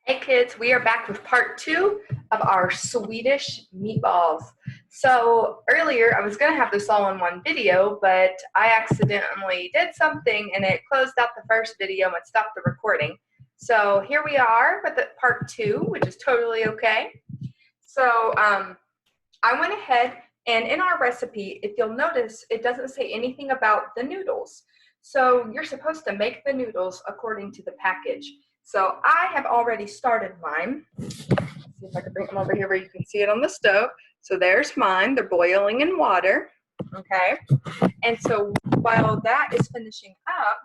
Hey kids, we are back with part 2 of our Swedish meatballs. So earlier I was going to have this all in one video, but I accidentally did something and it closed out the first video and stopped the recording. So here we are with part 2, which is totally okay. So I went ahead and in our recipe, if you'll notice, it doesn't say anything about the noodles. So you're supposed to make the noodles according to the package. So I have already started mine. Let's see if I can bring them over here where you can see it on the stove. So there's mine. They're boiling in water. Okay. And so while that is finishing up,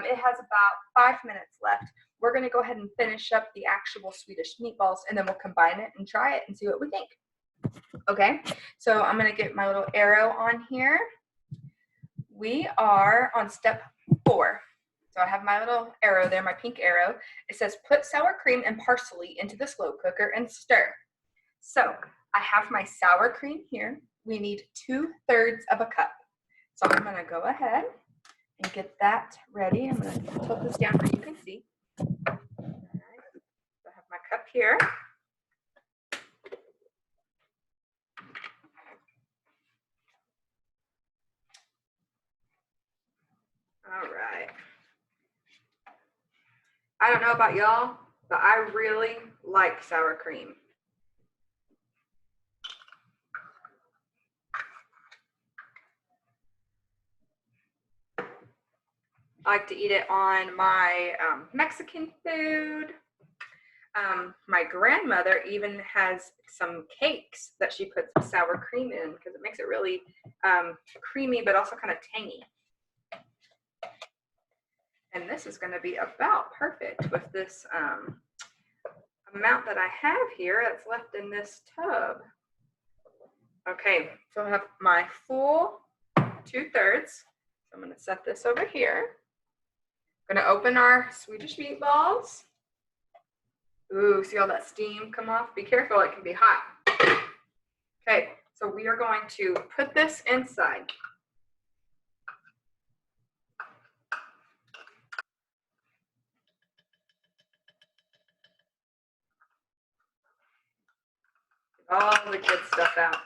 it has about 5 minutes left. We're going to go ahead and finish up the actual Swedish meatballs, and then we'll combine it and try it and see what we think. Okay. So I'm going to get my little arrow on here. We are on step 4. So I have my little arrow there, my pink arrow. It says put sour cream and parsley into the slow cooker and stir. So I have my sour cream here. We need 2/3 of a cup. So I'm going to go ahead and get that ready. I'm going to tilt this down where you can see. All right. So I have my cup here. All right. I don't know about y'all, but I really like sour cream. I like to eat it on my Mexican food. My grandmother even has some cakes that she puts sour cream in because it makes it really creamy but also kind of tangy. And this is going to be about perfect with this amount that I have here that's left in this tub. Okay, so I have my full 2/3. So I'm going to set this over here. I'm going to open our Swedish meatballs. Ooh, see all that steam come off? Be careful, it can be hot. Okay, so we are going to put this inside. Get all the good stuff out.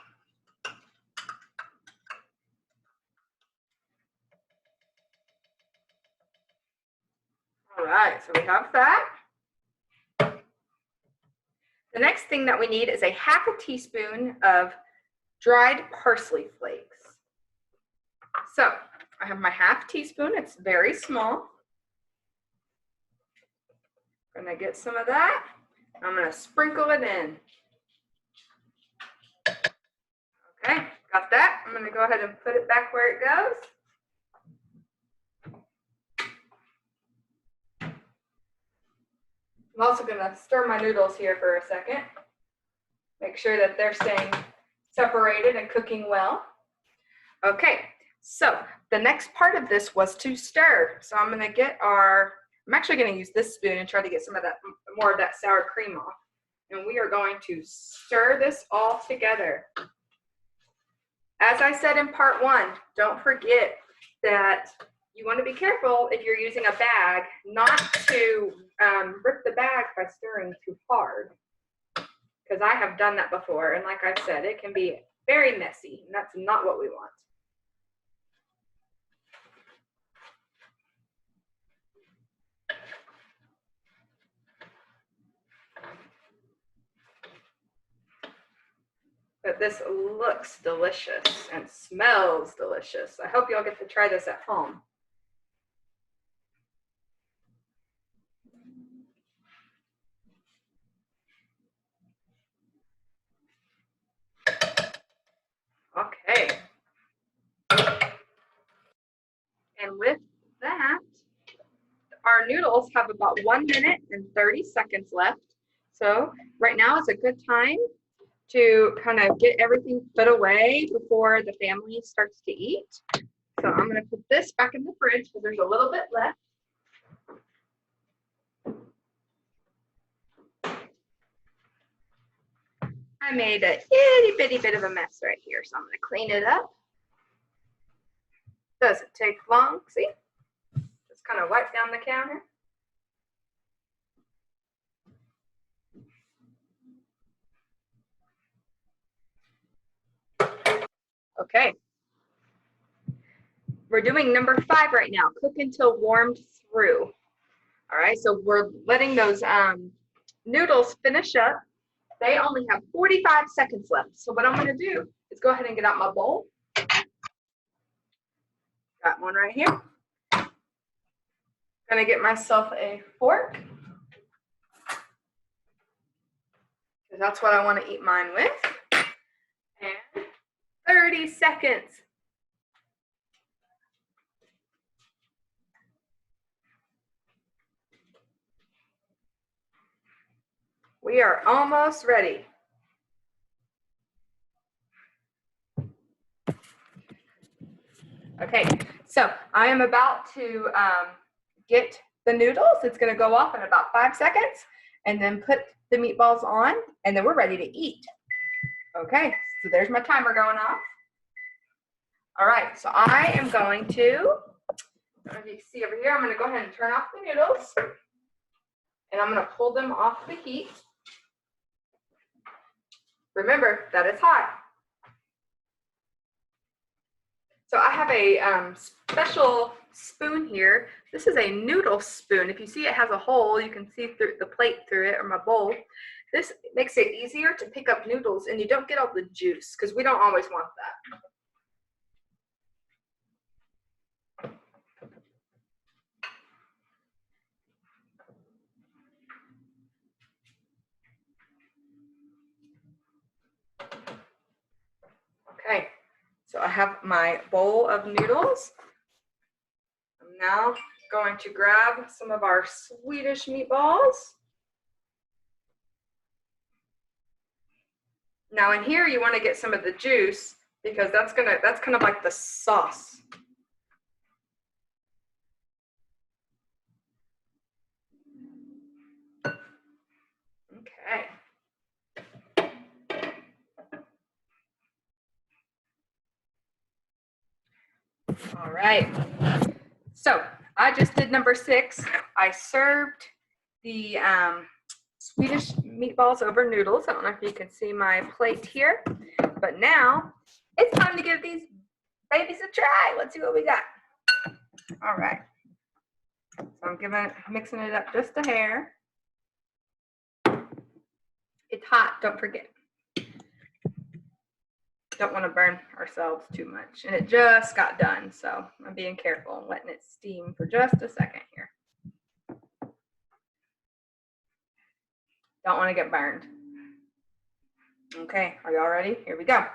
All right, so we have that. The next thing that we need is a 1/2 teaspoon of dried parsley flakes. So I have my 1/2 teaspoon. It's very small. I'm going to get some of that. I'm going to sprinkle it in. Okay, got that. I'm going to go ahead and put it back where it goes. I'm also going to stir my noodles here for a second. Make sure that they're staying separated and cooking well. Okay, so the next part of this was to stir. So I'm going to get I'm actually going to use this spoon and try to get some of that, more of that sour cream off. And we are going to stir this all together. As I said in part 1, don't forget that you want to be careful if you're using a bag not to rip the bag by stirring too hard. Because I have done that before, and like I said, it can be very messy, and that's not what we want. But this looks delicious and smells delicious. I hope y'all get to try this at home. Okay. And with that, our noodles have about 1 minute and 30 seconds left. So right now is a good time to kind of get everything put away before the family starts to eat. So I'm going to put this back in the fridge because there's a little bit left. I made a itty bitty bit of a mess right here, so I'm going to clean it up. Doesn't take long, see? Just kind of wipe down the counter. Okay. We're doing number 5 right now. Cook until warmed through. All right, so we're letting those noodles finish up. They only have 45 seconds left. So what I'm going to do is go ahead and get out my bowl. Got one right here. Going to get myself a fork, because that's what I want to eat mine with. And 30 seconds. We are almost ready. Okay, so I am about to get the noodles. It's going to go off in about 5 seconds, and then put the meatballs on, and then we're ready to eat. Okay, so there's my timer going off. All right, so I am going to, I don't know if you can see over here, I'm going to go ahead and turn off the noodles, and I'm going to pull them off the heat. Remember that it's hot. So I have a special spoon here. This is a noodle spoon. If you see it has a hole, you can see through the plate through it, or my bowl. This makes it easier to pick up noodles, and you don't get all the juice, because we don't always want that. Okay, so I have my bowl of noodles. I'm now going to grab some of our Swedish meatballs. Now in here you want to get some of the juice, because that's kind of like the sauce. Okay. All right. So I just did number 6. I served the Swedish meatballs over noodles. I don't know if you can see my plate here, but now it's time to give these babies a try. Let's see what we got. All right. So I'm mixing it up just a hair. It's hot, don't forget. Don't want to burn ourselves too much. And it just got done, so I'm being careful and letting it steam for just a second here. Don't want to get burned. Okay, are y'all ready? Here we go.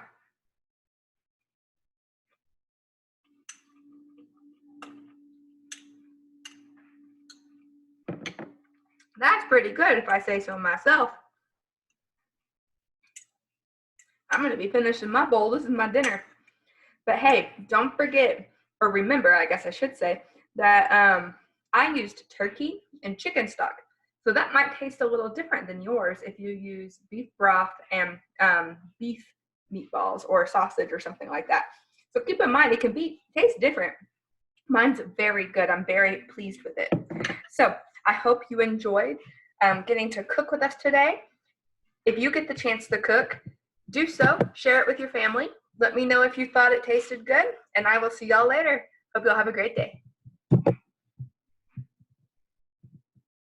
That's pretty good, if I say so myself. I'm going to be finishing my bowl. This is my dinner. But hey, don't forget, or remember, I guess I should say, that I used turkey and chicken stock. So that might taste a little different than yours if you use beef broth and beef meatballs or sausage or something like that. So keep in mind, it can taste different. Mine's very good. I'm very pleased with it. So I hope you enjoyed getting to cook with us today. If you get the chance to cook, do so. Share it with your family. Let me know if you thought it tasted good, and I will see y'all later. Hope y'all have a great day.